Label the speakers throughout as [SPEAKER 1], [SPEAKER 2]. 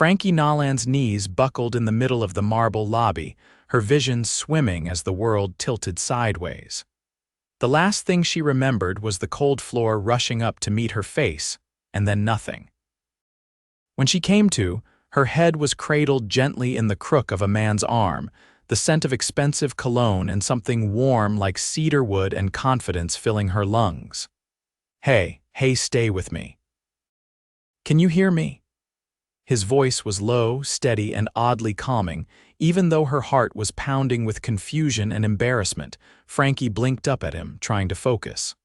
[SPEAKER 1] Frankie Nolan's knees buckled in the middle of the marble lobby, her vision swimming as the world tilted sideways. The last thing she remembered was the cold floor rushing up to meet her face, and then nothing. When she came to, her head was cradled gently in the crook of a man's arm, the scent of expensive cologne and something warm like cedar wood and confidence filling her lungs. Hey, stay with me. Can you hear me? His voice was low, steady, and oddly calming. Even though her heart was pounding with confusion and embarrassment, Frankie blinked up at him, trying to focus.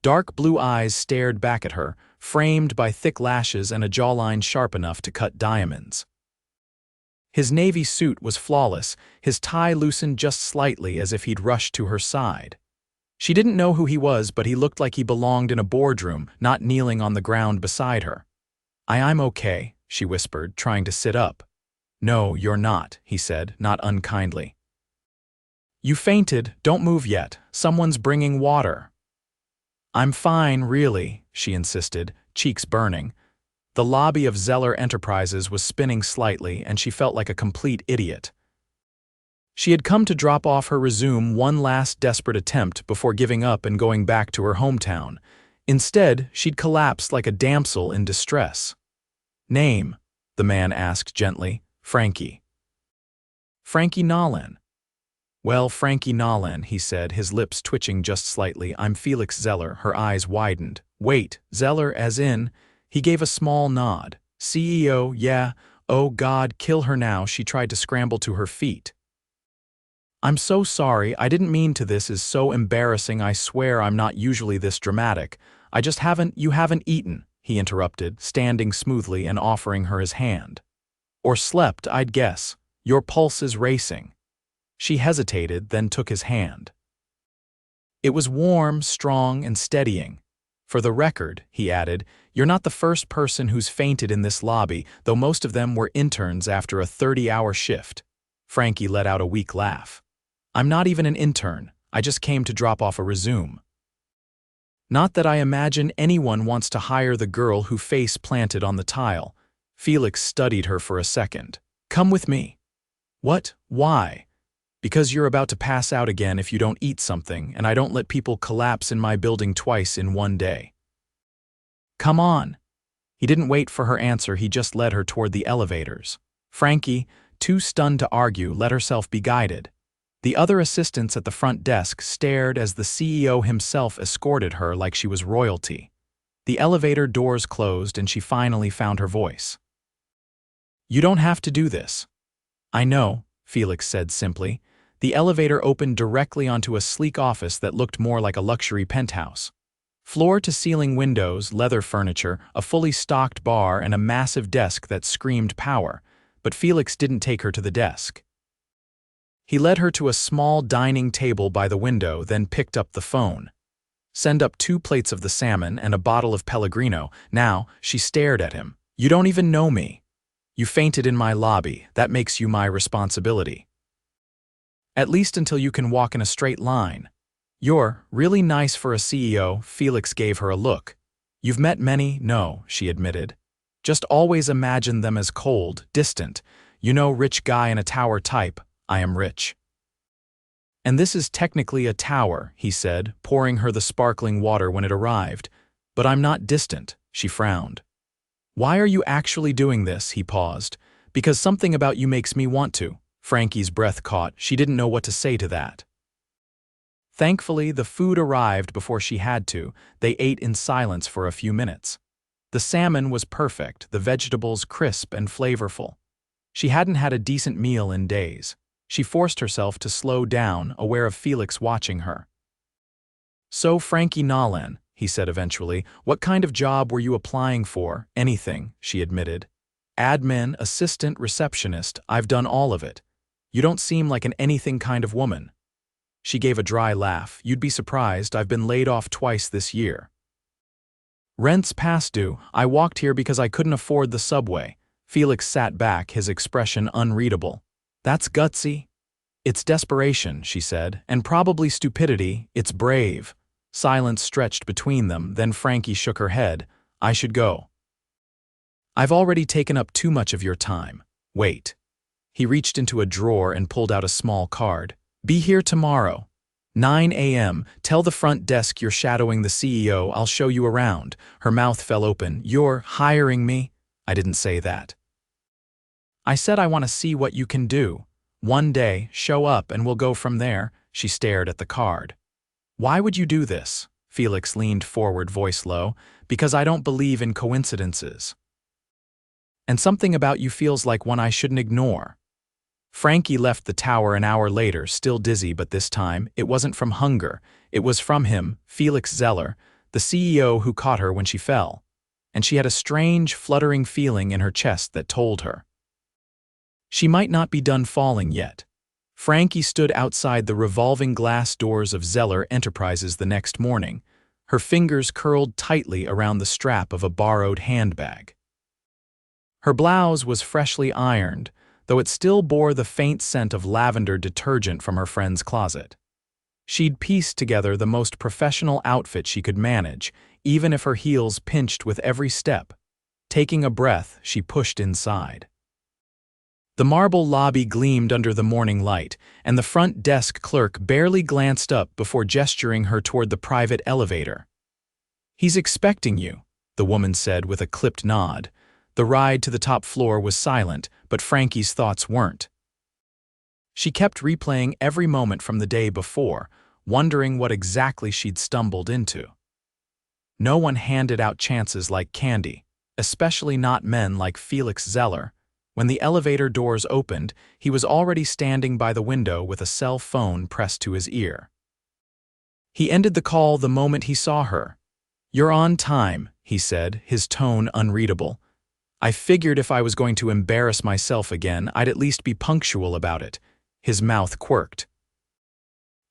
[SPEAKER 1] Dark blue eyes stared back at her, framed by thick lashes and a jawline sharp enough to cut diamonds. His navy suit was flawless, his tie loosened just slightly as if he'd rushed to her side. She didn't know who he was, but he looked like he belonged in a boardroom, not kneeling on the ground beside her. I'm okay, she whispered, trying to sit up. No, you're not, he said, not unkindly. You fainted, don't move yet, someone's bringing water. I'm fine, really, she insisted, cheeks burning. The lobby of Zeller Enterprises was spinning slightly, and she felt like a complete idiot. She had come to drop off her resume one last desperate attempt before giving up and going back to her hometown. Instead, she'd collapsed like a damsel in distress. Name, the man asked gently. Frankie. Frankie Nolan. Well, Frankie Nolan, he said, his lips twitching just slightly. I'm Felix Zeller, her eyes widened. Wait, Zeller as in? He gave a small nod. CEO, yeah, oh God, kill her now. She tried to scramble to her feet. I'm so sorry, I didn't mean to. This is so embarrassing. I swear I'm not usually this dramatic. You haven't eaten, he interrupted, standing smoothly and offering her his hand. Or slept, I'd guess. Your pulse is racing. She hesitated, then took his hand. It was warm, strong, and steadying. For the record, he added, you're not the first person who's fainted in this lobby, though most of them were interns after a 30-hour shift. Frankie let out a weak laugh. I'm not even an intern. I just came to drop off a resume. Not that I imagine anyone wants to hire the girl who face planted on the tile. Felix studied her for a second. Come with me. What? Why? Because you're about to pass out again if you don't eat something, and I don't let people collapse in my building twice in one day. Come on. He didn't wait for her answer, he just led her toward the elevators. Frankie, too stunned to argue, let herself be guided. The other assistants at the front desk stared as the CEO himself escorted her like she was royalty. The elevator doors closed and she finally found her voice. You don't have to do this. I know, Felix said simply. The elevator opened directly onto a sleek office that looked more like a luxury penthouse. Floor-to-ceiling windows, leather furniture, a fully stocked bar, and a massive desk that screamed power, but Felix didn't take her to the desk. He led her to a small dining table by the window, then picked up the phone. Send up 2 plates of the salmon and a bottle of Pellegrino. Now, she stared at him. You don't even know me. You fainted in my lobby. That makes you my responsibility. At least until you can walk in a straight line. You're really nice for a CEO, Felix gave her a look. You've met many? No, she admitted. Just always imagine them as cold, distant. You know, rich guy in a tower type. I am rich. And this is technically a tower, he said, pouring her the sparkling water when it arrived. But I'm not distant, she frowned. Why are you actually doing this? He paused. Because something about you makes me want to. Frankie's breath caught. She didn't know what to say to that. Thankfully, the food arrived before she had to. They ate in silence for a few minutes. The salmon was perfect, the vegetables crisp and flavorful. She hadn't had a decent meal in days. She forced herself to slow down, aware of Felix watching her. So, Frankie Nolan, he said eventually, what kind of job were you applying for? Anything, she admitted. Admin, assistant, receptionist, I've done all of it. You don't seem like an anything kind of woman. She gave a dry laugh. You'd be surprised, I've been laid off twice this year. Rent's past due. I walked here because I couldn't afford the subway. Felix sat back, his expression unreadable. That's gutsy. It's desperation, she said, and probably stupidity. It's brave. Silence stretched between them, then Frankie shook her head. I should go. I've already taken up too much of your time. Wait. He reached into a drawer and pulled out a small card. Be here tomorrow. 9 a.m. Tell the front desk you're shadowing the CEO. I'll show you around. Her mouth fell open. You're hiring me? I didn't say that. I said I want to see what you can do. One day, show up and we'll go from there. She stared at the card. Why would you do this? Felix leaned forward, voice low. Because I don't believe in coincidences. And something about you feels like one I shouldn't ignore. Frankie left the tower an hour later, still dizzy, but this time, it wasn't from hunger. It was from him, Felix Zeller, the CEO who caught her when she fell. And she had a strange, fluttering feeling in her chest that told her she might not be done falling yet. Frankie stood outside the revolving glass doors of Zeller Enterprises the next morning, her fingers curled tightly around the strap of a borrowed handbag. Her blouse was freshly ironed, though it still bore the faint scent of lavender detergent from her friend's closet. She'd pieced together the most professional outfit she could manage, even if her heels pinched with every step. Taking a breath, she pushed inside. The marble lobby gleamed under the morning light, and the front desk clerk barely glanced up before gesturing her toward the private elevator. He's expecting you, the woman said with a clipped nod. The ride to the top floor was silent, but Frankie's thoughts weren't. She kept replaying every moment from the day before, wondering what exactly she'd stumbled into. No one handed out chances like candy, especially not men like Felix Zeller. When the elevator doors opened, he was already standing by the window with a cell phone pressed to his ear. He ended the call the moment he saw her. "You're on time," he said, his tone unreadable. "I figured if I was going to embarrass myself again, I'd at least be punctual about it." His mouth quirked.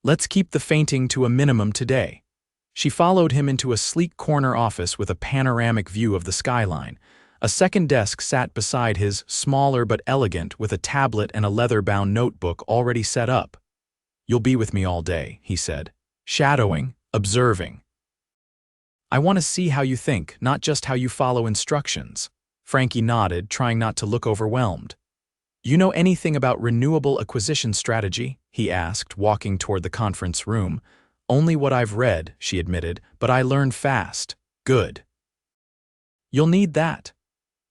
[SPEAKER 1] "Let's keep the fainting to a minimum today." She followed him into a sleek corner office with a panoramic view of the skyline. A second desk sat beside his, smaller but elegant, with a tablet and a leather-bound notebook already set up. "You'll be with me all day," he said. "Shadowing, observing. I want to see how you think, not just how you follow instructions." Frankie nodded, trying not to look overwhelmed. "You know anything about renewable acquisition strategy?" he asked, walking toward the conference room. "Only what I've read," she admitted, "but I learn fast." "Good. You'll need that."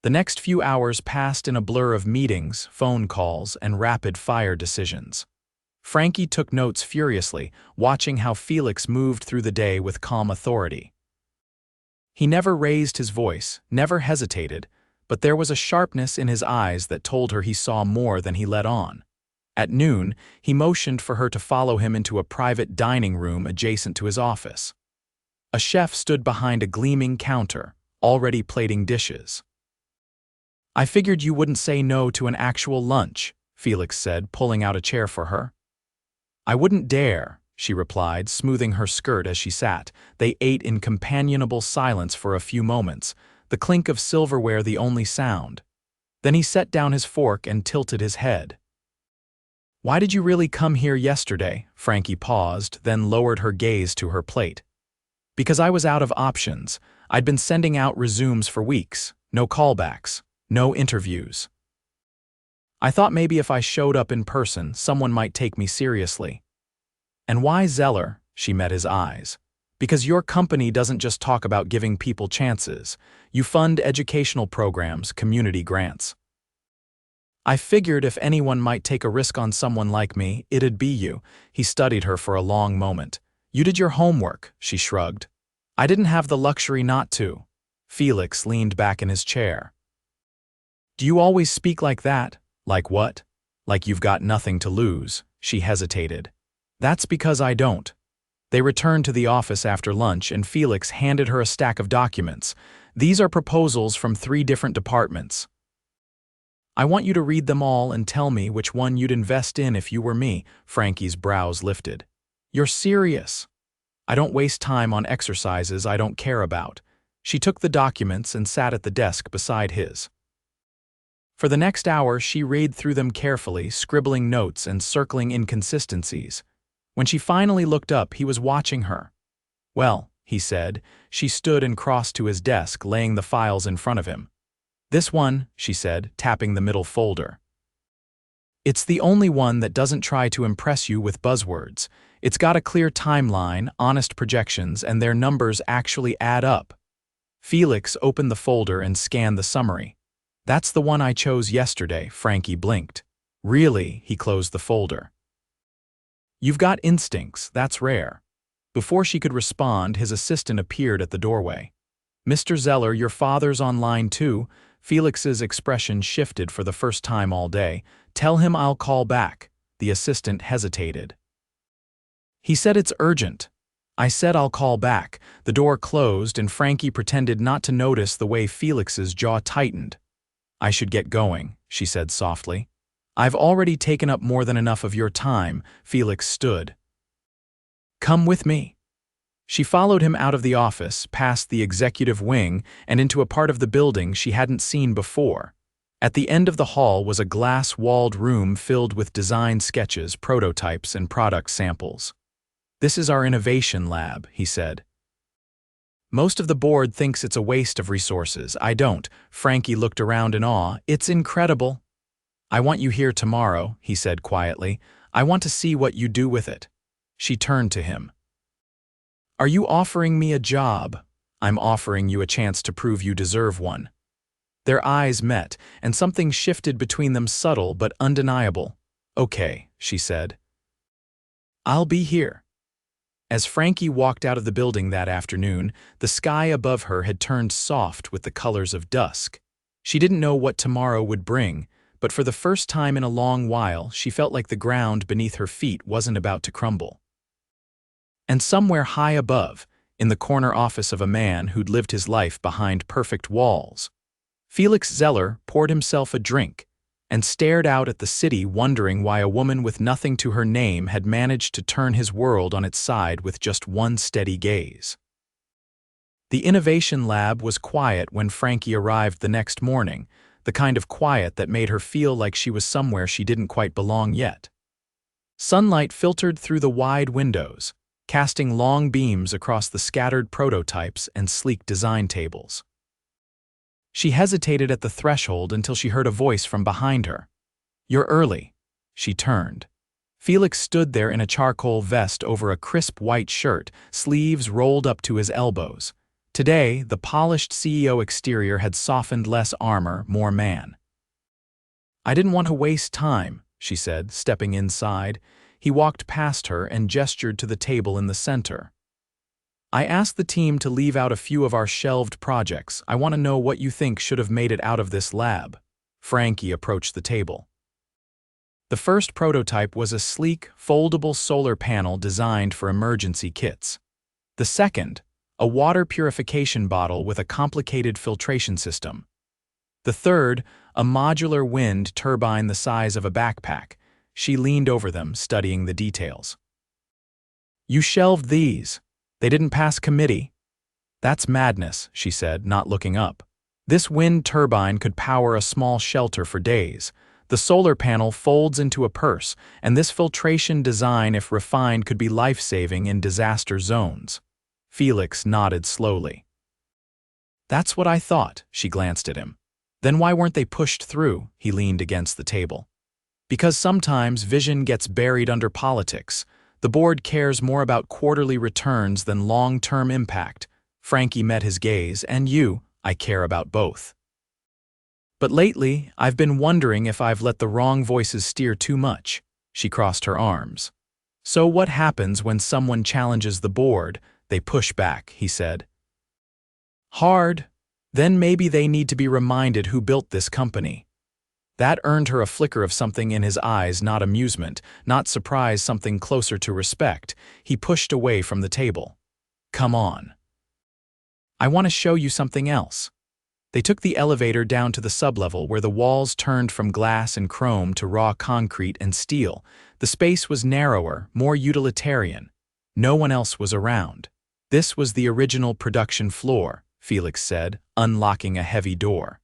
[SPEAKER 1] The next few hours passed in a blur of meetings, phone calls, and rapid-fire decisions. Frankie took notes furiously, watching how Felix moved through the day with calm authority. He never raised his voice, never hesitated, but there was a sharpness in his eyes that told her he saw more than he let on. At noon, he motioned for her to follow him into a private dining room adjacent to his office. A chef stood behind a gleaming counter, already plating dishes. "I figured you wouldn't say no to an actual lunch," Felix said, pulling out a chair for her. "I wouldn't dare," she replied, smoothing her skirt as she sat. They ate in companionable silence for a few moments, the clink of silverware the only sound. Then he set down his fork and tilted his head. "Why did you really come here yesterday?" Frankie paused, then lowered her gaze to her plate. "Because I was out of options. I'd been sending out resumes for weeks. No callbacks. No interviews. I thought maybe if I showed up in person, someone might take me seriously." "And why Zeller?" She met his eyes. "Because your company doesn't just talk about giving people chances. You fund educational programs, community grants. I figured if anyone might take a risk on someone like me, it'd be you." He studied her for a long moment. "You did your homework," she shrugged. "I didn't have the luxury not to." Felix leaned back in his chair. "Do you always speak like that?" "Like what?" "Like you've got nothing to lose." She hesitated. "That's because I don't." They returned to the office after lunch, and Felix handed her a stack of documents. "These are proposals from 3 different departments. I want you to read them all and tell me which one you'd invest in if you were me." Frankie's brows lifted. "You're serious?" "I don't waste time on exercises I don't care about." She took the documents and sat at the desk beside his. For the next hour, she read through them carefully, scribbling notes and circling inconsistencies. When she finally looked up, he was watching her. "Well," he said. She stood and crossed to his desk, laying the files in front of him. "This one," she said, tapping the middle folder. "It's the only one that doesn't try to impress you with buzzwords. It's got a clear timeline, honest projections, and their numbers actually add up." Felix opened the folder and scanned the summary. "That's the one I chose yesterday," Frankie blinked. "Really?" He closed the folder. "You've got instincts, that's rare." Before she could respond, his assistant appeared at the doorway. "Mr. Zeller, your father's on line too." Felix's expression shifted for the first time all day. "Tell him I'll call back." The assistant hesitated. "He said it's urgent." "I said I'll call back." The door closed and Frankie pretended not to notice the way Felix's jaw tightened. "I should get going," she said softly. "I've already taken up more than enough of your time." Felix stood. "Come with me." She followed him out of the office, past the executive wing, and into a part of the building she hadn't seen before. At the end of the hall was a glass-walled room filled with design sketches, prototypes, and product samples. "This is our innovation lab," he said. "Most of the board thinks it's a waste of resources. I don't." Frankie looked around in awe. "It's incredible." "I want you here tomorrow," he said quietly. "I want to see what you do with it." She turned to him. "Are you offering me a job?" "I'm offering you a chance to prove you deserve one." Their eyes met, and something shifted between them, subtle but undeniable. "Okay," she said. "I'll be here." As Frankie walked out of the building that afternoon, the sky above her had turned soft with the colors of dusk. She didn't know what tomorrow would bring, but for the first time in a long while, she felt like the ground beneath her feet wasn't about to crumble. And somewhere high above, in the corner office of a man who'd lived his life behind perfect walls, Felix Zeller poured himself a drink and stared out at the city, wondering why a woman with nothing to her name had managed to turn his world on its side with just one steady gaze. The innovation lab was quiet when Frankie arrived the next morning, the kind of quiet that made her feel like she was somewhere she didn't quite belong yet. Sunlight filtered through the wide windows, casting long beams across the scattered prototypes and sleek design tables. She hesitated at the threshold until she heard a voice from behind her. "You're early." She turned. Felix stood there in a charcoal vest over a crisp white shirt, sleeves rolled up to his elbows. Today, the polished CEO exterior had softened, less armor, more man. "I didn't want to waste time," she said, stepping inside. He walked past her and gestured to the table in the center. "I asked the team to leave out a few of our shelved projects. I want to know what you think should have made it out of this lab." Frankie approached the table. The first prototype was a sleek, foldable solar panel designed for emergency kits. The second, a water purification bottle with a complicated filtration system. The third, a modular wind turbine the size of a backpack. She leaned over them, studying the details. "You shelved these. They didn't pass committee." "That's madness," she said, not looking up. "This wind turbine could power a small shelter for days. The solar panel folds into a purse, and this filtration design, if refined, could be life-saving in disaster zones." Felix nodded slowly. "That's what I thought." She glanced at him. "Then why weren't they pushed through?" He leaned against the table. "Because sometimes vision gets buried under politics. The board cares more about quarterly returns than long-term impact." Frankie met his gaze. "And you?" "I care about both. But lately, I've been wondering if I've let the wrong voices steer too much." She crossed her arms. "So what happens when someone challenges the board?" "They push back," he said. "Hard. Then maybe they need to be reminded who built this company." That earned her a flicker of something in his eyes, not amusement, not surprise, something closer to respect. He pushed away from the table. "Come on. I want to show you something else." They took the elevator down to the sublevel where the walls turned from glass and chrome to raw concrete and steel. The space was narrower, more utilitarian. No one else was around. "This was the original production floor," Felix said, unlocking a heavy door.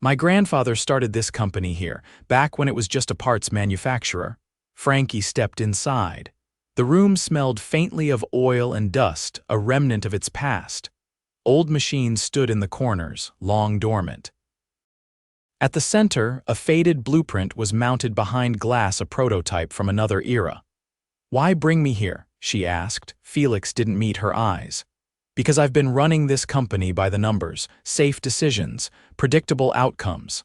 [SPEAKER 1] "My grandfather started this company here, back when it was just a parts manufacturer." Frankie stepped inside. The room smelled faintly of oil and dust, a remnant of its past. Old machines stood in the corners, long dormant. At the center, a faded blueprint was mounted behind glass, a prototype from another era. "Why bring me here?" she asked. Felix didn't meet her eyes. "Because I've been running this company by the numbers, safe decisions, predictable outcomes.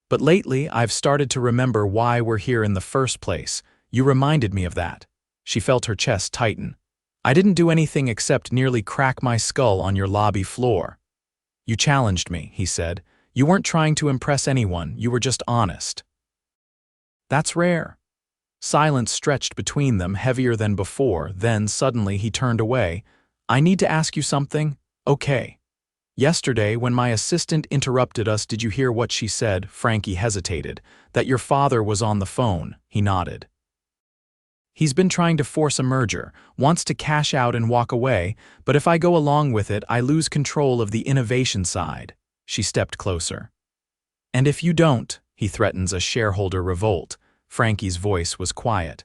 [SPEAKER 1] But lately, I've started to remember why we're here in the first place. You reminded me of that." She felt her chest tighten. "I didn't do anything except nearly crack my skull on your lobby floor." "You challenged me," he said. "You weren't trying to impress anyone, you were just honest." "That's rare." Silence stretched between them, heavier than before. Then, suddenly, he turned away. "I need to ask you something." "Okay." "Yesterday, when my assistant interrupted us, did you hear what she said?" Frankie hesitated. "That your father was on the phone." He nodded. "He's been trying to force a merger, wants to cash out and walk away, but if I go along with it, I lose control of the innovation side." She stepped closer. "And if you don't," he threatens a shareholder revolt. Frankie's voice was quiet.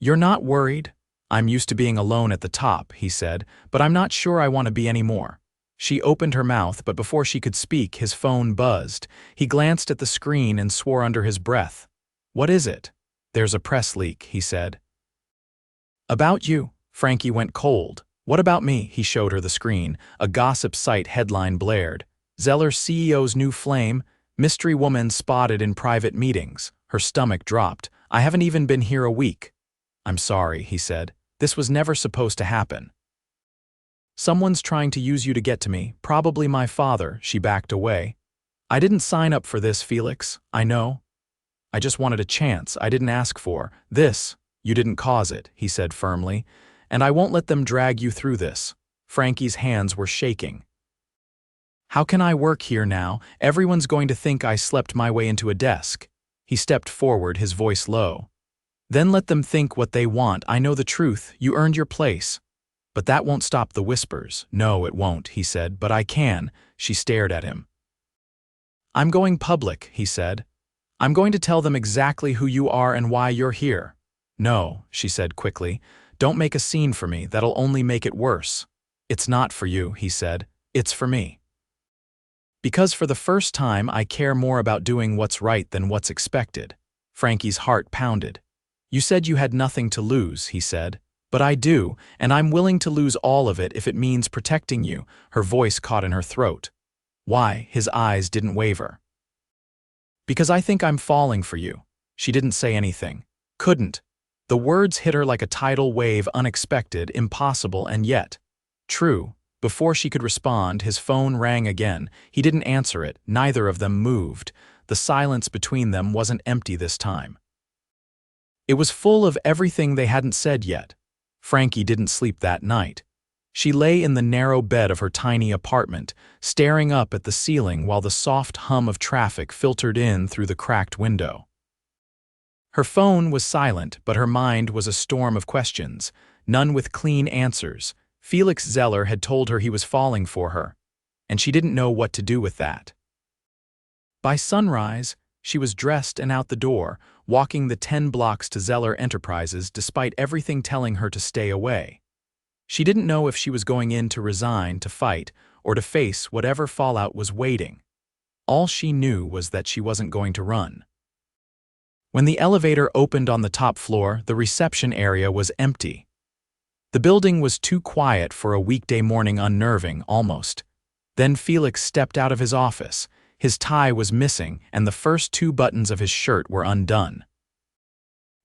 [SPEAKER 1] "You're not worried?" "I'm used to being alone at the top," he said, "but I'm not sure I want to be anymore." She opened her mouth, but before she could speak, his phone buzzed. He glanced at the screen and swore under his breath. "What is it?" "There's a press leak," he said. "About you." Frankie went cold. "What about me?" He showed her the screen. A gossip site headline blared. "Zeller CEO's new flame, mystery woman spotted in private meetings." Her stomach dropped. "I haven't even been here a week." "I'm sorry," he said. "This was never supposed to happen." "Someone's trying to use you to get to me, probably my father." She backed away. "I didn't sign up for this, Felix. I know. I just wanted a chance I didn't ask for. This, you didn't cause it," he said firmly. "And I won't let them drag you through this." Frankie's hands were shaking. "How can I work here now? Everyone's going to think I slept my way into a desk." He stepped forward, his voice low. "Then let them think what they want. I know the truth. You earned your place." "But that won't stop the whispers." "No, it won't," he said. "But I can." She stared at him. "I'm going public," he said. "I'm going to tell them exactly who you are and why you're here." "No," she said quickly. "Don't make a scene for me. That'll only make it worse." "It's not for you," he said. "It's for me. Because for the first time, I care more about doing what's right than what's expected." Frankie's heart pounded. "You said you had nothing to lose," he said. "But I do, and I'm willing to lose all of it if it means protecting you." Her voice caught in her throat. "Why?" His eyes didn't waver. "Because I think I'm falling for you." She didn't say anything. Couldn't. The words hit her like a tidal wave, unexpected, impossible, and yet true. Before she could respond, his phone rang again. He didn't answer it. Neither of them moved. The silence between them wasn't empty this time. It was full of everything they hadn't said yet. Frankie didn't sleep that night. She lay in the narrow bed of her tiny apartment, staring up at the ceiling while the soft hum of traffic filtered in through the cracked window. Her phone was silent, but her mind was a storm of questions, none with clean answers. Felix Zeller had told her he was falling for her, and she didn't know what to do with that. By sunrise, she was dressed and out the door, walking the 10 blocks to Zeller Enterprises despite everything telling her to stay away. She didn't know if she was going in to resign, to fight, or to face whatever fallout was waiting. All she knew was that she wasn't going to run. When the elevator opened on the top floor, the reception area was empty. The building was too quiet for a weekday morning, unnerving, almost. Then Felix stepped out of his office. His tie was missing, and the first 2 buttons of his shirt were undone.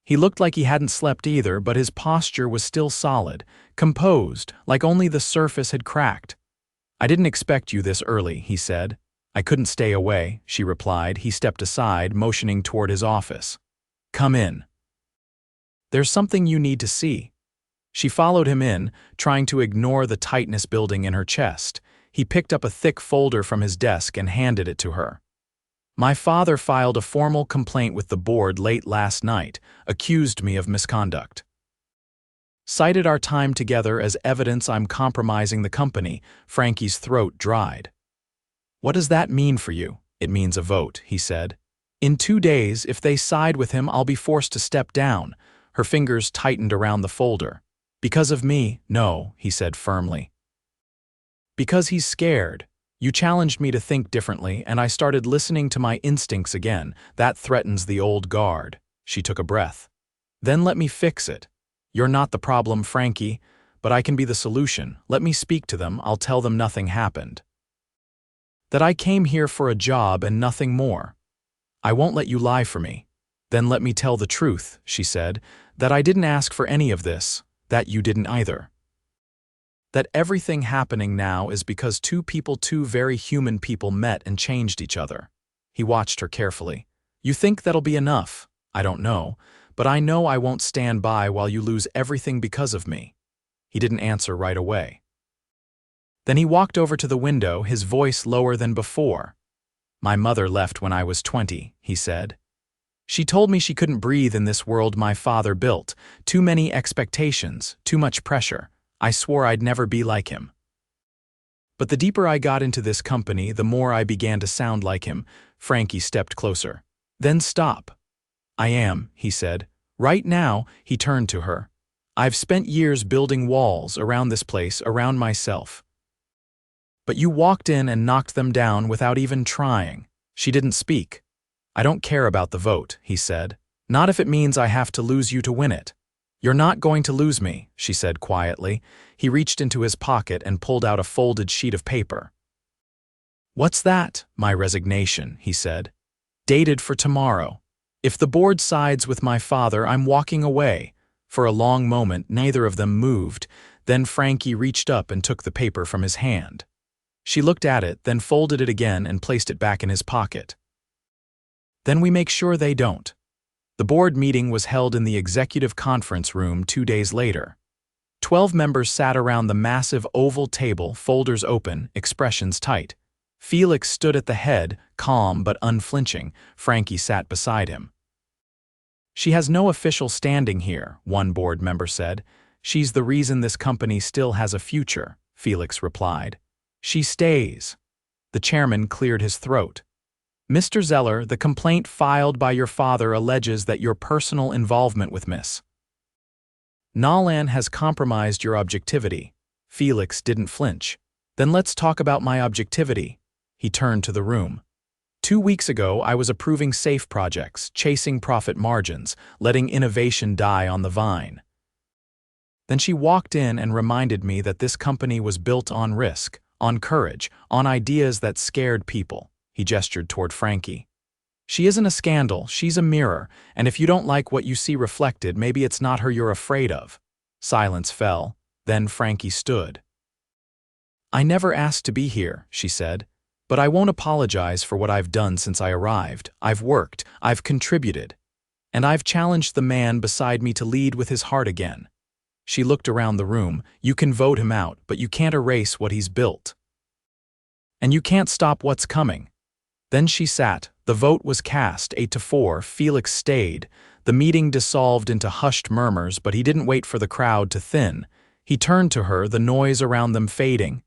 [SPEAKER 1] He looked like he hadn't slept either, but his posture was still solid, composed, like only the surface had cracked. "I didn't expect you this early," he said. "I couldn't stay away," she replied. He stepped aside, motioning toward his office. "Come in. There's something you need to see." She followed him in, trying to ignore the tightness building in her chest. He picked up a thick folder from his desk and handed it to her. "My father filed a formal complaint with the board late last night, accused me of misconduct. Cited our time together as evidence I'm compromising the company." Frankie's throat dried. "What does that mean for you?" "It means a vote," he said. "In 2 days, if they side with him, I'll be forced to step down." Her fingers tightened around the folder. "Because of me?" "No," he said firmly. Because he's scared. You challenged me to think differently, and I started listening to my instincts again. That threatens the old guard. She took a breath. Then let me fix it. You're not the problem, Frankie, but I can be the solution. Let me speak to them. I'll tell them nothing happened. That I came here for a job and nothing more. I won't let you lie for me. Then let me tell the truth, she said, that I didn't ask for any of this, that you didn't either. That everything happening now is because two very human people met and changed each other. He watched her carefully. You think that'll be enough? I don't know, but I know I won't stand by while you lose everything because of me. He didn't answer right away. Then he walked over to the window, his voice lower than before. My mother left when I was 20, he said. She told me she couldn't breathe in this world my father built. Too many expectations, too much pressure. I swore I'd never be like him. But the deeper I got into this company, the more I began to sound like him. Frankie stepped closer. Then stop. I am, he said. Right now, he turned to her. I've spent years building walls around this place, around myself. But you walked in and knocked them down without even trying. She didn't speak. I don't care about the vote, he said. Not if it means I have to lose you to win it. You're not going to lose me, she said quietly. He reached into his pocket and pulled out a folded sheet of paper. What's that? My resignation, he said. Dated for tomorrow. If the board sides with my father, I'm walking away. For a long moment, neither of them moved. Then Frankie reached up and took the paper from his hand. She looked at it, then folded it again and placed it back in his pocket. Then we make sure they don't. The board meeting was held in the executive conference room 2 days later. 12 members sat around the massive oval table, folders open, expressions tight. Felix stood at the head, calm but unflinching. Frankie sat beside him. She has no official standing here, one board member said. She's the reason this company still has a future, Felix replied. She stays. The chairman cleared his throat. Mr. Zeller, the complaint filed by your father alleges that your personal involvement with Miss Nolan has compromised your objectivity. Felix didn't flinch. Then let's talk about my objectivity. He turned to the room. 2 weeks ago, I was approving safe projects, chasing profit margins, letting innovation die on the vine. Then she walked in and reminded me that this company was built on risk, on courage, on ideas that scared people. He gestured toward Frankie. She isn't a scandal, she's a mirror, and if you don't like what you see reflected, maybe it's not her you're afraid of. Silence fell. Then Frankie stood. I never asked to be here, she said, but I won't apologize for what I've done since I arrived. I've worked, I've contributed, and I've challenged the man beside me to lead with his heart again. She looked around the room. You can vote him out, but you can't erase what he's built. And you can't stop what's coming. Then she sat. The vote was cast, 8-4. Felix stayed. The meeting dissolved into hushed murmurs, but he didn't wait for the crowd to thin. He turned to her, the noise around them fading.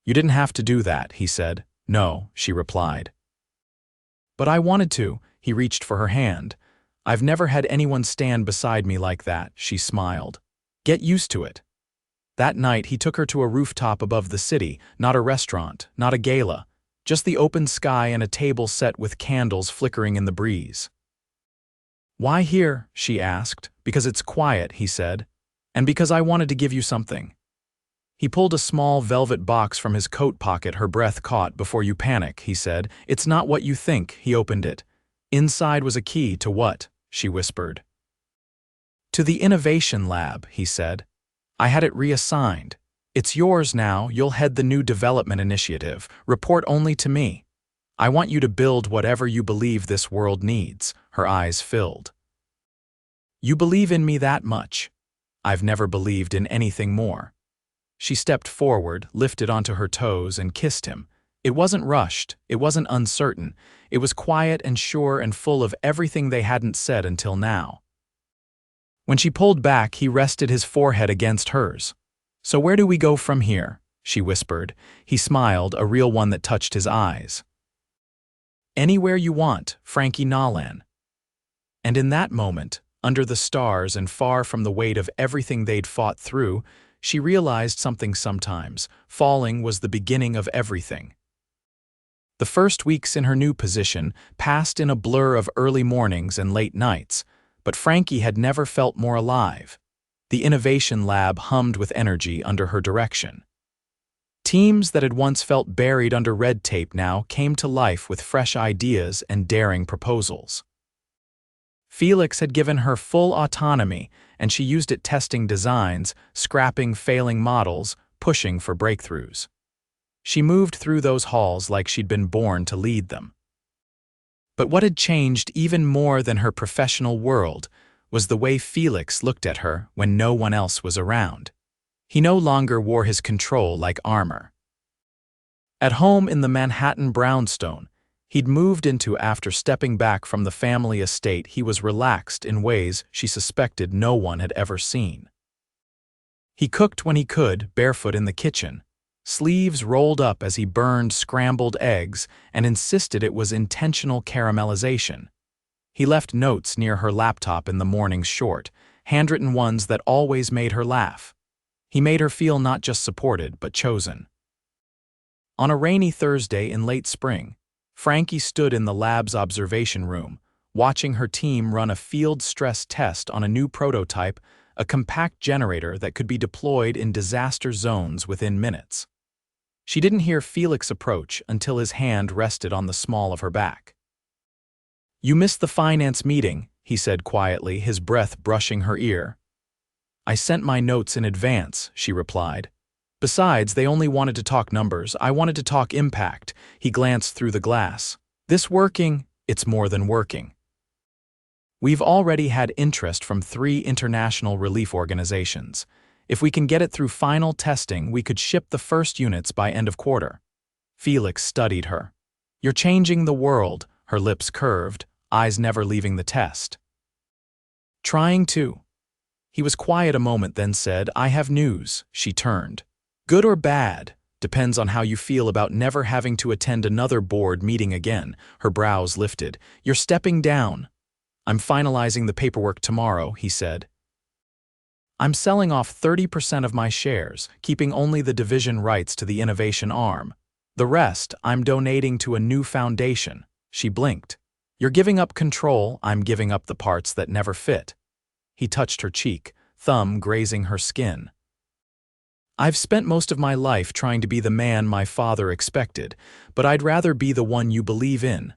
[SPEAKER 1] You didn't have to do that, he said. No, she replied. But I wanted to. He reached for her hand. I've never had anyone stand beside me like that, she smiled. Get used to it. That night, he took her to a rooftop above the city, not a restaurant, not a gala. Just the open sky and a table set with candles flickering in the breeze. Why here? She asked. Because it's quiet, he said. And because I wanted to give you something. He pulled a small velvet box from his coat pocket. Her breath caught. Before you panic, he said. It's not what you think. He opened it. Inside was a key to what? She whispered. To the innovation lab, he said. I had it reassigned. It's yours now. You'll head the new development initiative. Report only to me. I want you to build whatever you believe this world needs. Her eyes filled. You believe in me that much? I've never believed in anything more. She stepped forward, lifted onto her toes, and kissed him. It wasn't rushed. It wasn't uncertain. It was quiet and sure and full of everything they hadn't said until now. When she pulled back, he rested his forehead against hers. So where do we go from here? She whispered. He smiled, a real one that touched his eyes. Anywhere you want, Frankie Nolan. And in that moment, under the stars and far from the weight of everything they'd fought through, she realized something sometimes. Falling was the beginning of everything. The first weeks in her new position passed in a blur of early mornings and late nights, but Frankie had never felt more alive. The innovation lab hummed with energy under her direction. Teams that had once felt buried under red tape now came to life with fresh ideas and daring proposals. Felix had given her full autonomy, and she used it testing designs, scrapping failing models, pushing for breakthroughs. She moved through those halls like she'd been born to lead them. But what had changed even more than her professional world was the way Felix looked at her when no one else was around. He no longer wore his control like armor. At home in the Manhattan brownstone he'd moved into after stepping back from the family estate, he was relaxed in ways she suspected no one had ever seen. He cooked when he could, barefoot in the kitchen, sleeves rolled up as he burned scrambled eggs and insisted it was intentional caramelization. He left notes near her laptop in the mornings short, handwritten ones that always made her laugh. He made her feel not just supported, but chosen. On a rainy Thursday in late spring, Frankie stood in the lab's observation room, watching her team run a field stress test on a new prototype, a compact generator that could be deployed in disaster zones within minutes. She didn't hear Felix approach until his hand rested on the small of her back. "You missed the finance meeting," he said quietly, his breath brushing her ear. "I sent my notes in advance," she replied. "Besides, they only wanted to talk numbers. I wanted to talk impact." He glanced through the glass. "This working? It's more than working. We've already had interest from 3 international relief organizations. If we can get it through final testing, we could ship the first units by end of quarter." Felix studied her. "You're changing the world," her lips curved, eyes never leaving the test. "Trying to." He was quiet a moment, then said, "I have news." She turned. "Good or bad, depends on how you feel about never having to attend another board meeting again." Her brows lifted. "You're stepping down." "I'm finalizing the paperwork tomorrow," he said. "I'm selling off 30% of my shares, keeping only the division rights to the innovation arm. The rest, I'm donating to a new foundation." She blinked. "You're giving up control, I'm giving up the parts that never fit." He touched her cheek, thumb grazing her skin. "I've spent most of my life trying to be the man my father expected, but I'd rather be the one you believe in."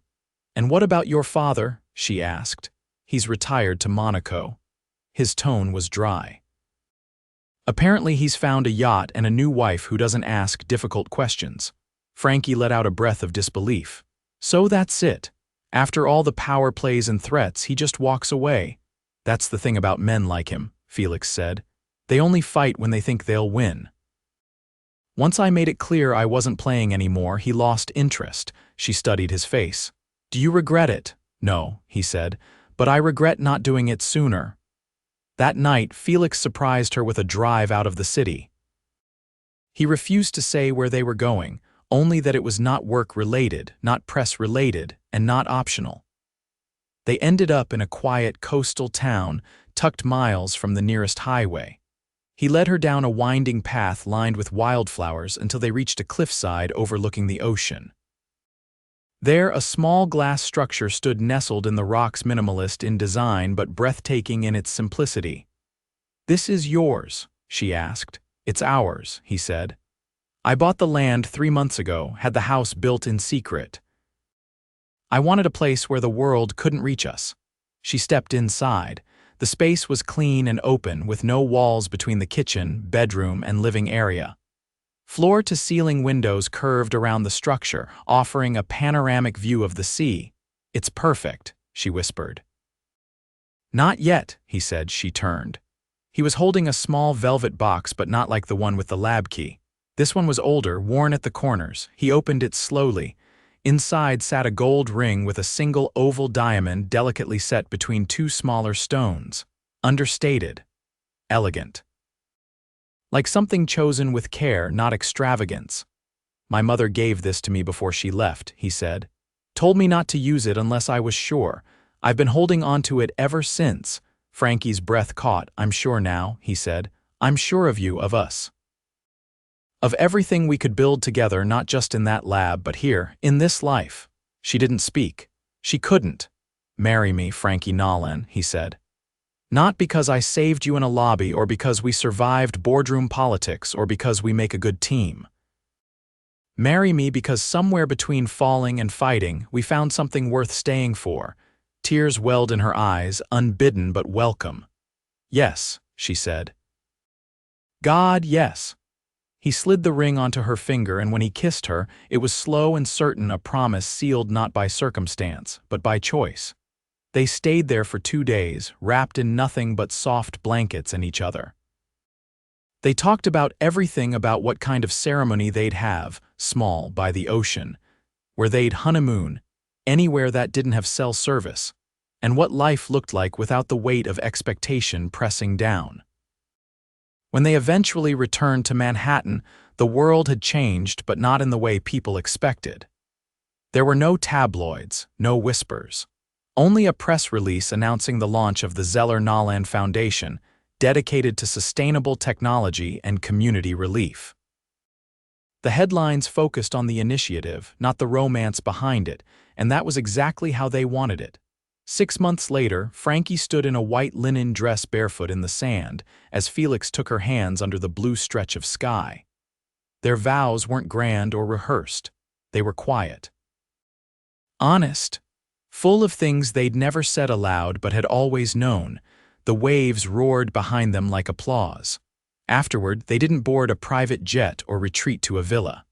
[SPEAKER 1] "And what about your father?" she asked. "He's retired to Monaco." His tone was dry. "Apparently he's found a yacht and a new wife who doesn't ask difficult questions." Frankie let out a breath of disbelief. "So that's it. After all the power plays and threats, he just walks away." "That's the thing about men like him," Felix said. "They only fight when they think they'll win." "Once I made it clear I wasn't playing anymore, he lost interest." She studied his face. "Do you regret it?" "No," he said, "but I regret not doing it sooner." That night, Felix surprised her with a drive out of the city. He refused to say where they were going, only that it was not work-related, not press-related, and not optional. They ended up in a quiet coastal town, tucked miles from the nearest highway. He led her down a winding path lined with wildflowers until they reached a cliffside overlooking the ocean. There, a small glass structure stood nestled in the rocks, minimalist in design but breathtaking in its simplicity. "This is yours?" she asked. "It's ours," he said. "I bought the land 3 months ago, had the house built in secret. I wanted a place where the world couldn't reach us." She stepped inside. The space was clean and open, with no walls between the kitchen, bedroom, and living area. Floor-to-ceiling windows curved around the structure, offering a panoramic view of the sea. "It's perfect," she whispered. "Not yet," he said. She turned. He was holding a small velvet box, but not like the one with the lab key. This one was older, worn at the corners. He opened it slowly. Inside sat a gold ring with a single oval diamond delicately set between 2 smaller stones. Understated. Elegant. Like something chosen with care, not extravagance. "My mother gave this to me before she left," he said. "Told me not to use it unless I was sure. I've been holding on to it ever since." Frankie's breath caught. "I'm sure now," he said. I'm sure of you, of us. Of everything we could build together, not just in that lab, but here, in this life. She didn't speak. She couldn't. Marry me, Frankie Nolan, he said. Not because I saved you in a lobby or because we survived boardroom politics or because we make a good team. Marry me because somewhere between falling and fighting, we found something worth staying for. Tears welled in her eyes, unbidden but welcome. Yes, she said. God, yes. He slid the ring onto her finger, and when he kissed her, it was slow and certain, a promise sealed not by circumstance, but by choice. They stayed there for 2 days, wrapped in nothing but soft blankets and each other. They talked about everything, about what kind of ceremony they'd have, small, by the ocean, where they'd honeymoon, anywhere that didn't have cell service, and what life looked like without the weight of expectation pressing down. When they eventually returned to Manhattan, the world had changed, but not in the way people expected. There were no tabloids, no whispers. Only a press release announcing the launch of the Zeller Nolan Foundation, dedicated to sustainable technology and community relief. The headlines focused on the initiative, not the romance behind it, and that was exactly how they wanted it. 6 months later, Frankie stood in a white linen dress barefoot in the sand as Felix took her hands under the blue stretch of sky. Their vows weren't grand or rehearsed. They were quiet. Honest. Full of things they'd never said aloud but had always known. The waves roared behind them like applause. Afterward, they didn't board a private jet or retreat to a villa.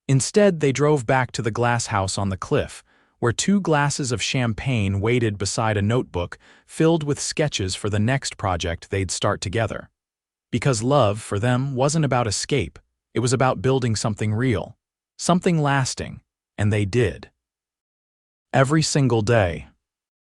[SPEAKER 1] Instead, they drove back to the glass house on the cliff, where 2 glasses of champagne waited beside a notebook filled with sketches for the next project they'd start together. Because love, for them, wasn't about escape. It was about building something real, something lasting, and they did. Every single day.